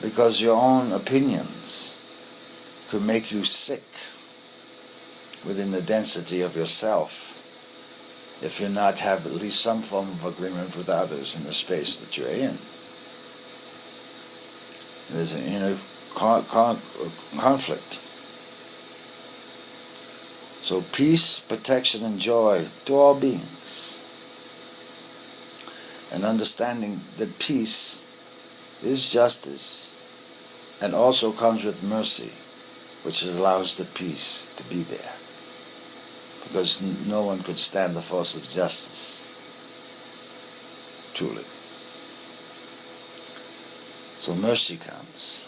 because your own opinions could make you sick within the density of yourself if you not have at least some form of agreement with others in the space that you're in. There's an inner conflict. So peace, protection, and joy to all beings. And understanding that peace is justice and also comes with mercy, which allows the peace to be there. Because no one could stand the force of justice, truly. So mercy comes.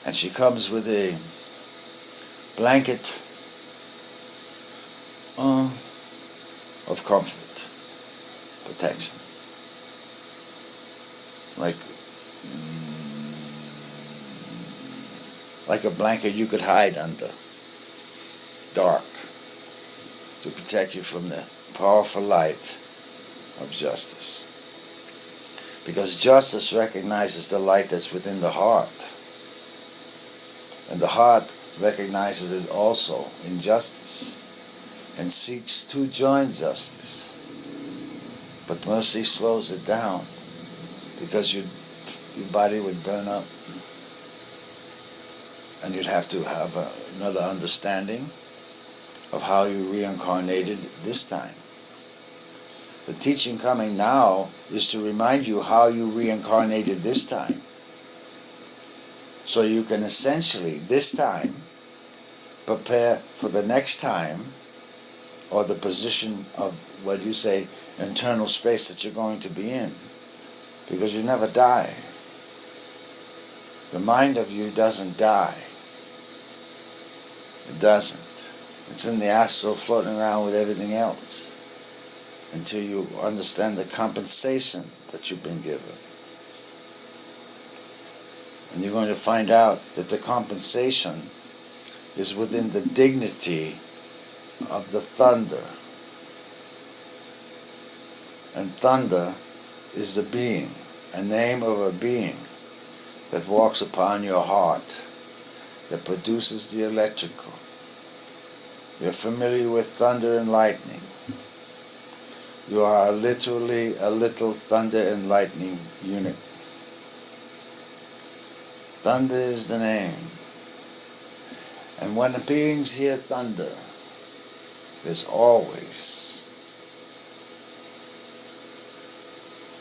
And she comes with a blanket of comfort, protection. Like a blanket you could hide under, dark, to protect you from the powerful light of justice. Because justice recognizes the light that's within the heart. And the heart recognizes it also in justice and seeks to join justice. But mercy slows it down because your body would burn up and you'd have to have another understanding of how you reincarnated this time. The teaching coming now is to remind you how you reincarnated this time. So you can essentially, this time, prepare for the next time, or the position of what you say, internal space that you're going to be in. Because you never die. The mind of you doesn't die. It doesn't. It's in the astral floating around with everything else until you understand the compensation that you've been given. And you're going to find out that the compensation is within the dignity of the thunder. And thunder is the being, a name of a being that walks upon your heart, that produces the electrical. You're familiar with thunder and lightning. You are literally a little thunder and lightning unit. Thunder is the name. And when the beings hear thunder, there's always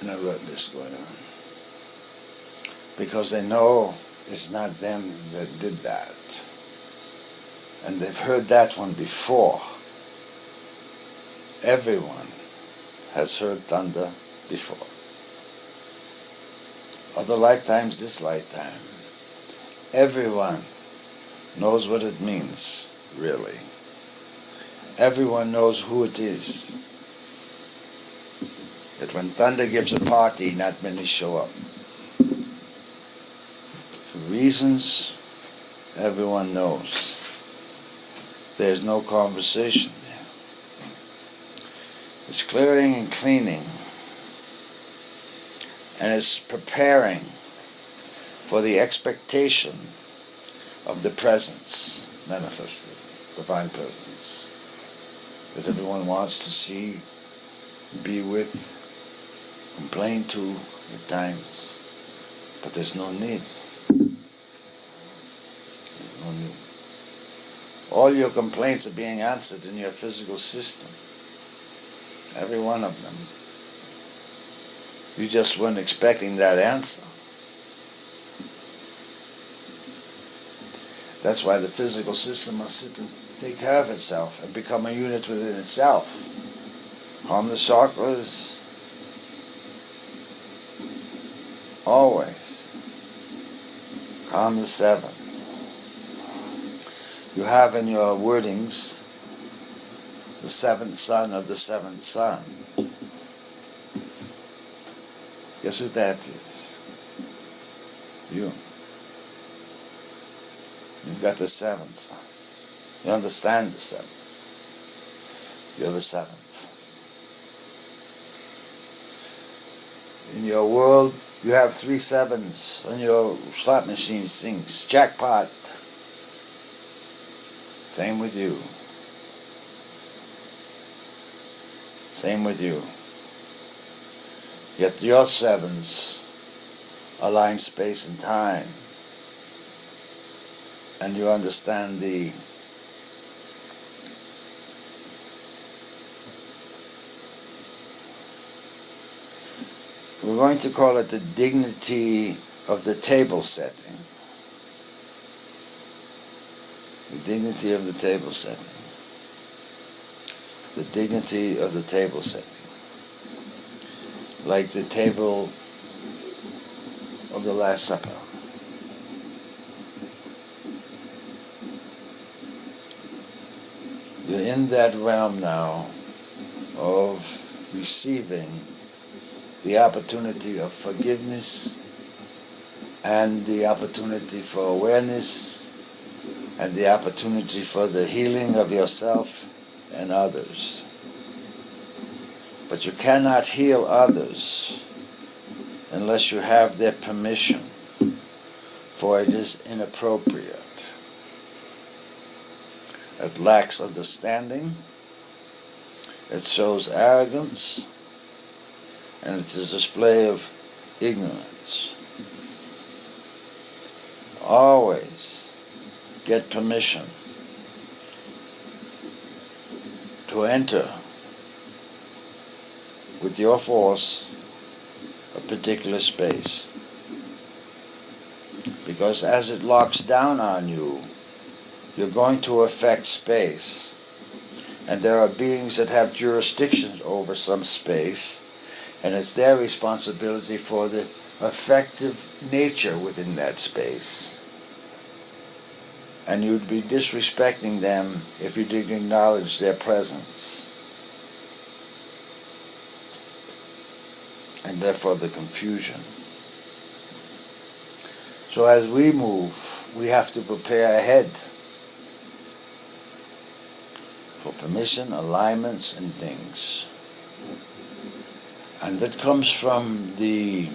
an alertness going on. Because they know it's not them that did that. And they've heard that one before. Everyone has heard thunder before. Other lifetimes, this lifetime. Everyone knows what it means, really. Everyone knows who it is. That when thunder gives a party, not many show up. For reasons everyone knows. There's no conversation there. It's clearing and cleaning. And it's preparing for the expectation of the presence manifested, divine presence, that everyone wants to see, be with, complain to at times, but there's no need. There's no need. All your complaints are being answered in your physical system, every one of them. You just weren't expecting that answer. That's why the physical system must sit and take care of itself and become a unit within itself. Calm the chakras. Always. Calm the seven. You have in your wordings the seventh son of the seventh son. Guess who that is? You. You've got the seventh son. You understand the seventh. You're the seventh. In your world, you have 3 sevens on your slot machine sinks. Jackpot. Same with you. Same with you. Yet your sevens align space and time. And you understand we're going to call it the dignity of the table setting. The dignity of the table setting. The dignity of the table setting. Like the table of the Last Supper. You're in that realm now of receiving the opportunity of forgiveness and the opportunity for awareness and the opportunity for the healing of yourself and others. But you cannot heal others unless you have their permission, for it is inappropriate. It lacks understanding, it shows arrogance, and it's a display of ignorance. Always get permission to enter with your force a particular space. Because as it locks down on you, you're going to affect space. And there are beings that have jurisdiction over some space, and it's their responsibility for the effective nature within that space. And you'd be disrespecting them if you didn't acknowledge their presence. And therefore the confusion. So as we move, we have to prepare ahead for permission, alignments, and things. And that comes from the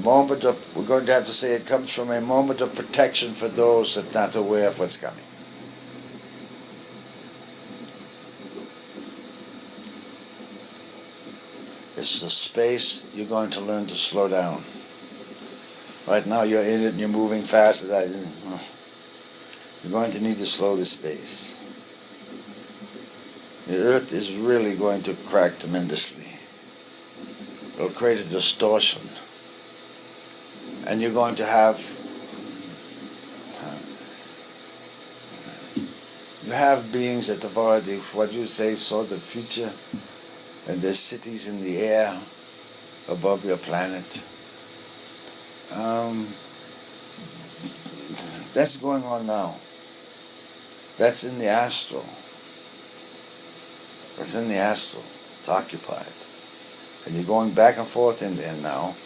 moment of, we're going to have to say it comes from a moment of protection for those that are not aware of what's coming. It's the space you're going to learn to slow down. Right now you're in it and you're moving fast. You're going to need to slow this space. The earth is really going to crack tremendously. It'll create a distortion. And you're going to have, you have beings that have already, what you say, saw the future, and there's cities in the air above your planet. That's going on now. That's in the astral. That's in the astral. It's occupied. And you're going back and forth in there now,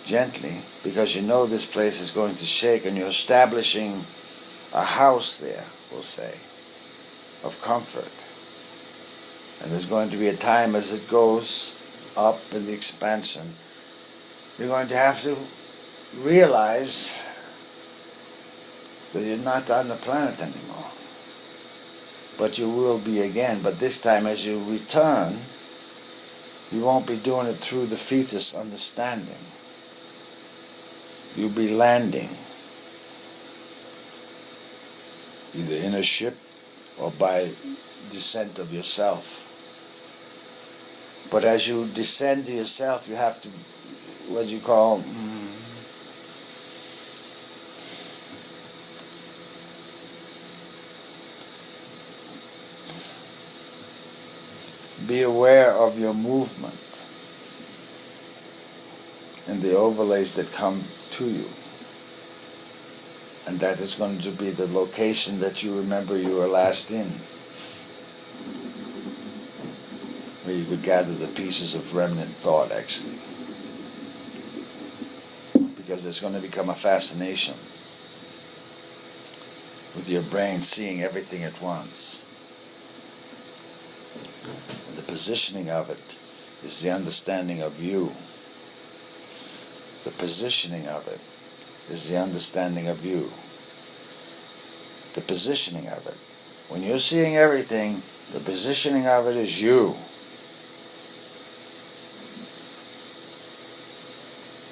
gently, because you know this place is going to shake, and you're establishing a house there, we'll say, of comfort. And there's going to be a time as it goes up in the expansion, you're going to have to realize that you're not on the planet anymore. But you will be again. But this time as you return, you won't be doing it through the fetus understanding. You'll be landing, either in a ship or by descent of yourself. But as you descend to yourself, you have to, what you call, be aware of your movement and the overlays that come to you. And that is going to be the location that you remember you were last in, where you could gather the pieces of remnant thought, actually. Because it's going to become a fascination. with your brain seeing everything at once. And the positioning of it is the understanding of you. The positioning of it is the understanding of you. The positioning of it. When you're seeing everything, the positioning of it is you.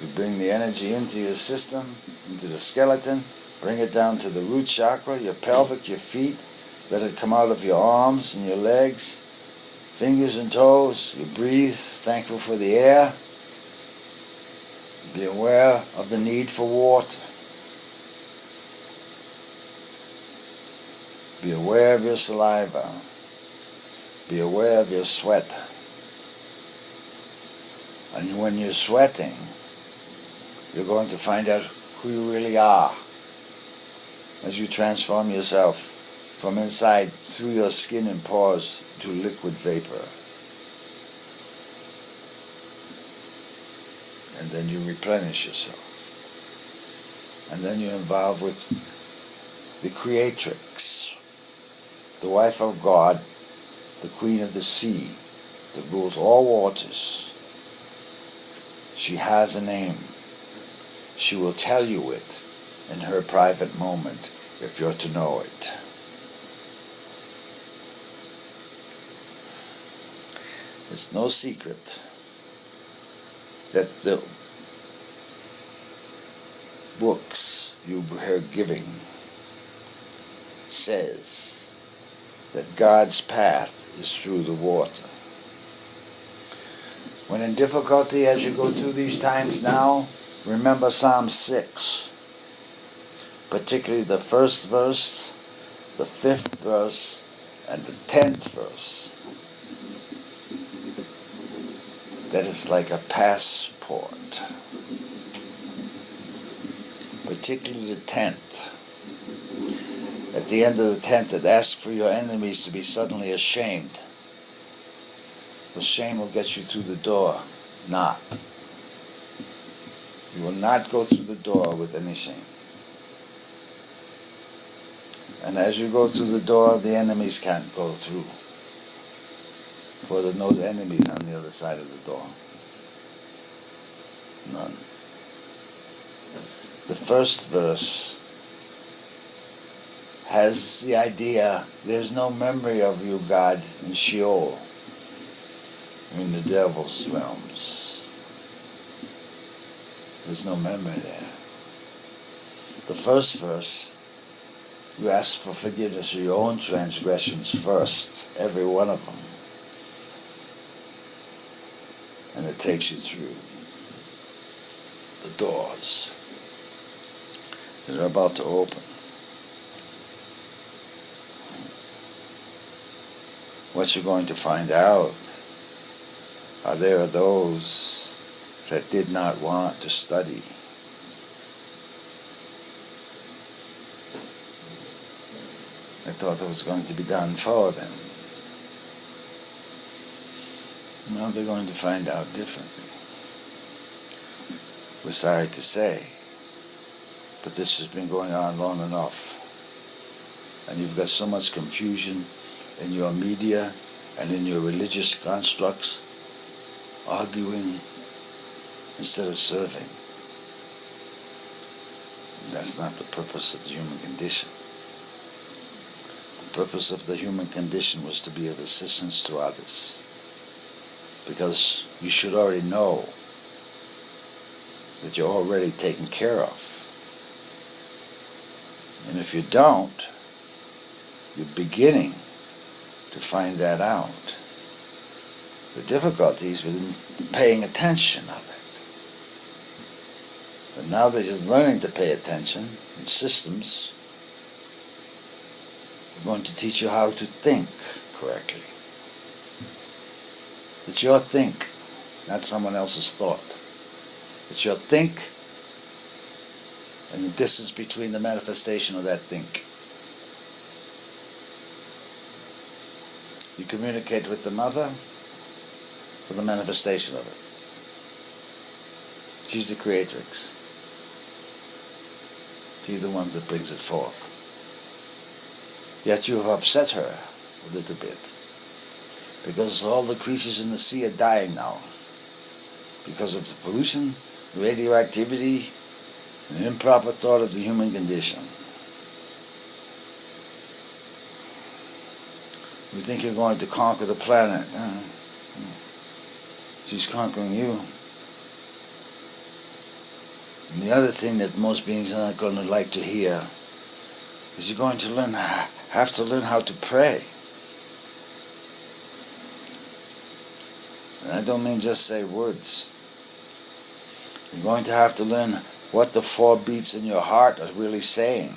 You bring the energy into your system, into the skeleton, bring it down to the root chakra, your pelvic, your feet. Let it come out of your arms and your legs, fingers and toes. You breathe, thankful for the air. Be aware of the need for water. Be aware of your saliva. Be aware of your sweat. And when you're sweating, you're going to find out who you really are as you transform yourself from inside through your skin and pores to liquid vapor. And then you replenish yourself. And then you're involved with the Creatrix, the wife of God, the Queen of the Sea, that rules all waters. She has a name. She will tell you it in her private moment if you're to know it. It's no secret that the books you are giving says that God's path is through the water. When in difficulty, as you go through these times now, remember Psalm 6, particularly the first verse, the 5th verse, and the 10th verse. That is like a passport. Particularly the 10th. At the end of the 10th, it asks for your enemies to be suddenly ashamed. The shame will get you through the door. Not. You will not go through the door with any shame. And as you go through the door, the enemies can't go through. For there are no enemies on the other side of the door. None. The first verse has the idea, there's no memory of you, God, in Sheol, in the devil's realms. There's no memory there. The first verse, you ask for forgiveness of your own transgressions first, every one of them. And it takes you through the doors that are about to open. What you're going to find out are there are those that did not want to study. They thought it was going to be done for them. Now they're going to find out differently. We're sorry to say, but this has been going on long enough. And you've got so much confusion in your media and in your religious constructs, arguing instead of serving. And that's not the purpose of the human condition. The purpose of the human condition was to be of assistance to others. Because you should already know that you're already taken care of. And if you don't, you're beginning to find that out. The difficulties with paying attention of it. But now that you're learning to pay attention in systems, we're going to teach you how to think correctly. It's your think, not someone else's thought. It's your think and the distance between the manifestation of that think. You communicate with the mother for the manifestation of it. She's the creatrix. She's the one that brings it forth. Yet you have upset her a little bit. Because all the creatures in the sea are dying now. Because of the pollution, radioactivity, and improper thought of the human condition. You think you're going to conquer the planet. She's conquering you. And the other thing that most beings are not going to like to hear is you're going to have to learn how to pray. And I don't mean just say words. You're going to have to learn what the 4 beats in your heart are really saying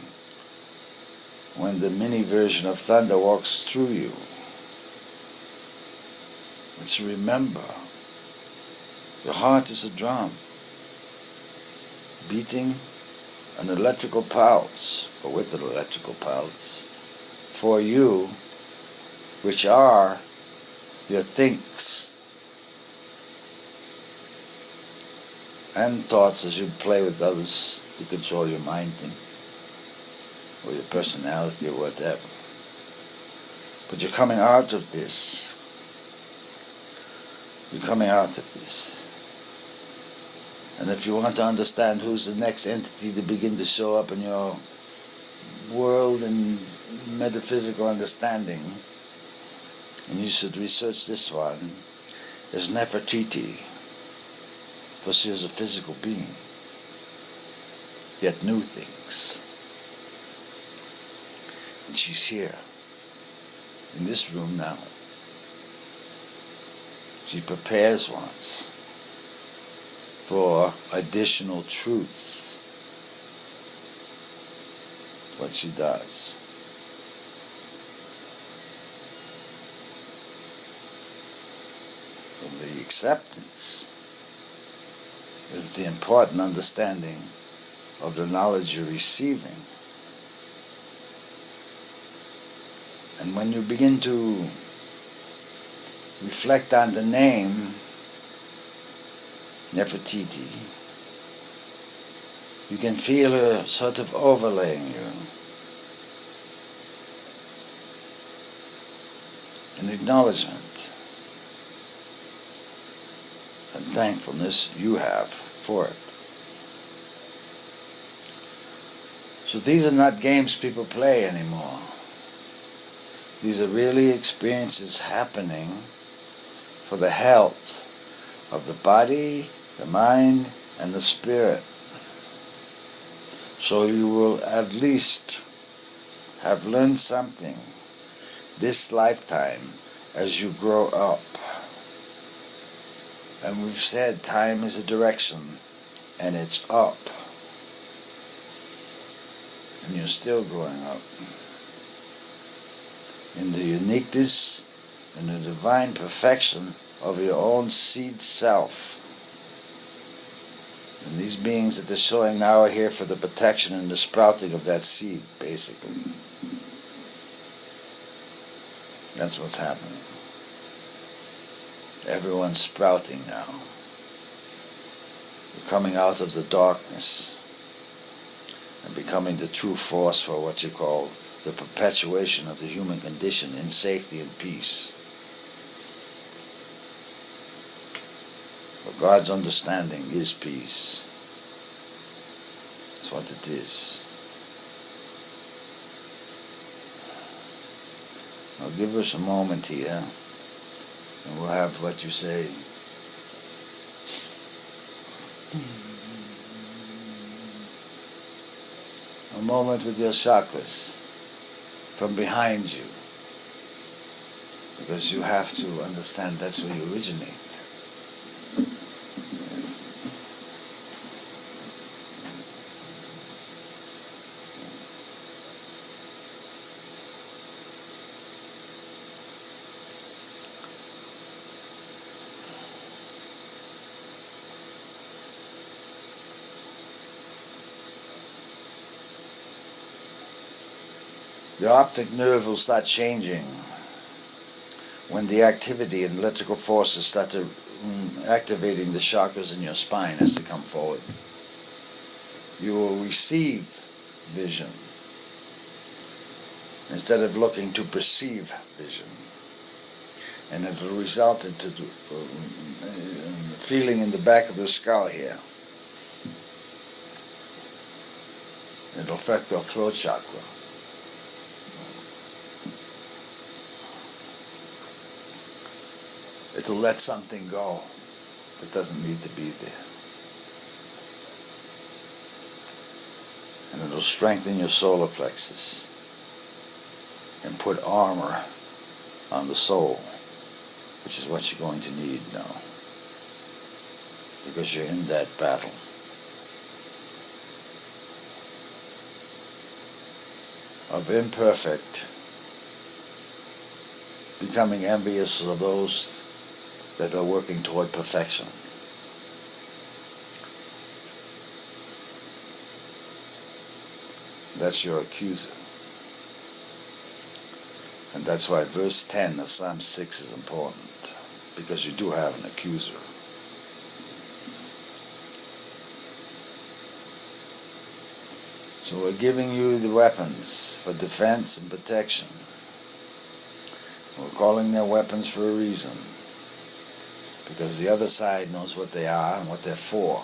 when the mini version of thunder walks through you. Let's remember, your heart is a drum, beating an electrical pulse, or with an electrical pulse, for you, which are your thinks and thoughts as you play with others to control your mind thing, or your personality or whatever. But you're coming out of this. You're coming out of this. And if you want to understand who's the next entity to begin to show up in your world and metaphysical understanding, and you should research this one, is Nefertiti. For she is a physical being, yet knew things. And she's here, in this room now. She prepares once for additional truths. What she does. And the acceptance is the important understanding of the knowledge you're receiving. And when you begin to reflect on the name Nefertiti, you can feel her sort of overlaying you. An acknowledgement and thankfulness you have for it. So these are not games people play anymore. These are really experiences happening for the health of the body, the mind, and the spirit. So you will at least have learned something this lifetime as you grow up. And we've said time is a direction, and it's up. And you're still growing up. In the uniqueness and the divine perfection of your own seed self. And these beings that they're showing now are here for the protection and the sprouting of that seed, basically. That's what's happening. Everyone's sprouting now. You're coming out of the darkness and becoming the true force for what you call the perpetuation of the human condition in safety and peace. For God's understanding is peace. That's what it is. Now give us a moment here, and we'll have what you say. A moment with your chakras from behind you, because you have to understand that's where you originate. The optic nerve will start changing when the activity and electrical forces start to activating the chakras in your spine as they come forward. You will receive vision. instead of looking to perceive vision. And it will result into feeling in the back of the skull here. It will affect our throat chakra. It will let something go that doesn't need to be there. And it will strengthen your solar plexus and put armor on the soul, which is what you're going to need now, because you're in that battle. Of imperfect, becoming envious of those that are working toward perfection. That's your accuser. And that's why verse 10 of Psalm 6 is important, because you do have an accuser. So we're giving you the weapons for defense and protection. We're calling them weapons for a reason, because the other side knows what they are and what they're for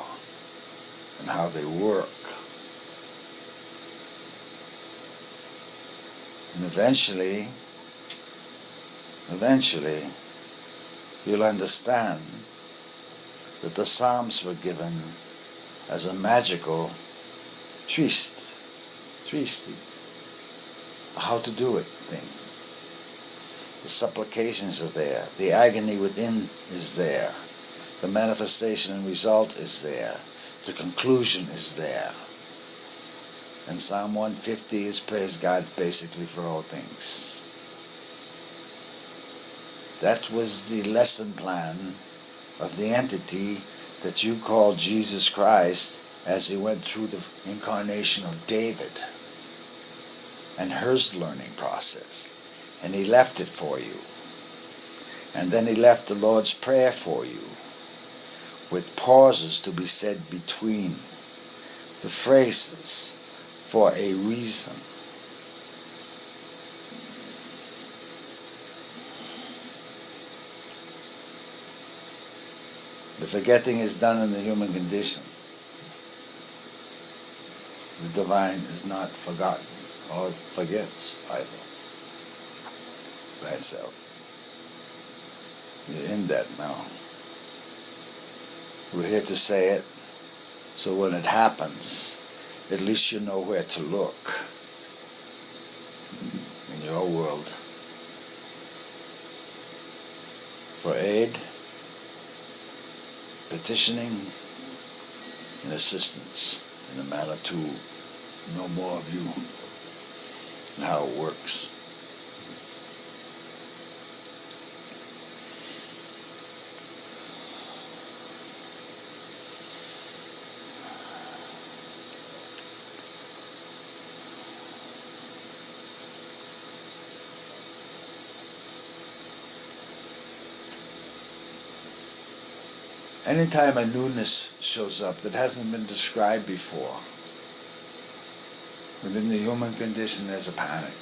and how they work. And eventually, you'll understand that the Psalms were given as a magical triste, how to do it thing. The supplications are there. The agony within is there. The manifestation and result is there. The conclusion is there. And Psalm 150 is praise God basically for all things. That was the lesson plan of the entity that you call Jesus Christ as he went through the incarnation of David and his learning process. And he left it for you. And then he left the Lord's Prayer for you, with pauses to be said between the phrases for a reason. The forgetting is done in the human condition. The divine is not forgotten or forgets either by itself. You're in that now. We're here to say it, so when it happens, at least you know where to look in your world for aid, petitioning, and assistance in a manner to know more of you and how it works. Anytime a newness shows up that hasn't been described before, within the human condition there's a panic.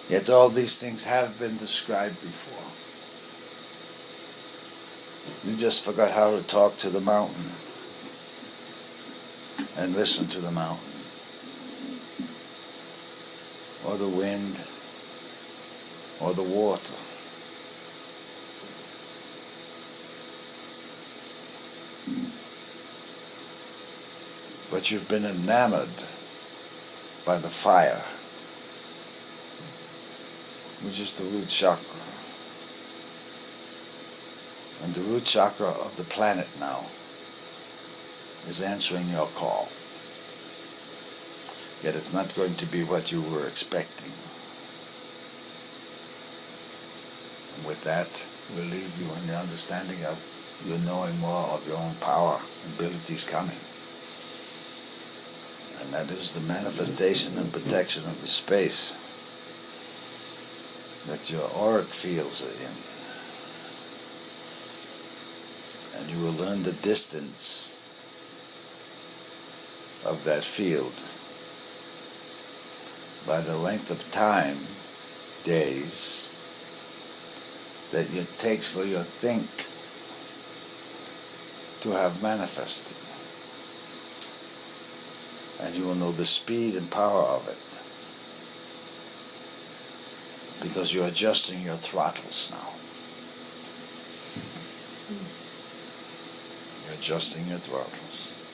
Yet all these things have been described before. You just forgot how to talk to the mountain and listen to the mountain, or the wind, or the water. But you've been enamored by the fire, which is the root chakra. And the root chakra of the planet now is answering your call. Yet it's not going to be what you were expecting. And with that, we'll leave you in the understanding of you knowing more of your own power and abilities coming. And that is the manifestation and protection of the space that your auric fields are in. And you will learn the distance of that field by the length of time, days, that it takes for your think to have manifested. And you will know the speed and power of it, because you're adjusting your throttles now. You're adjusting your throttles.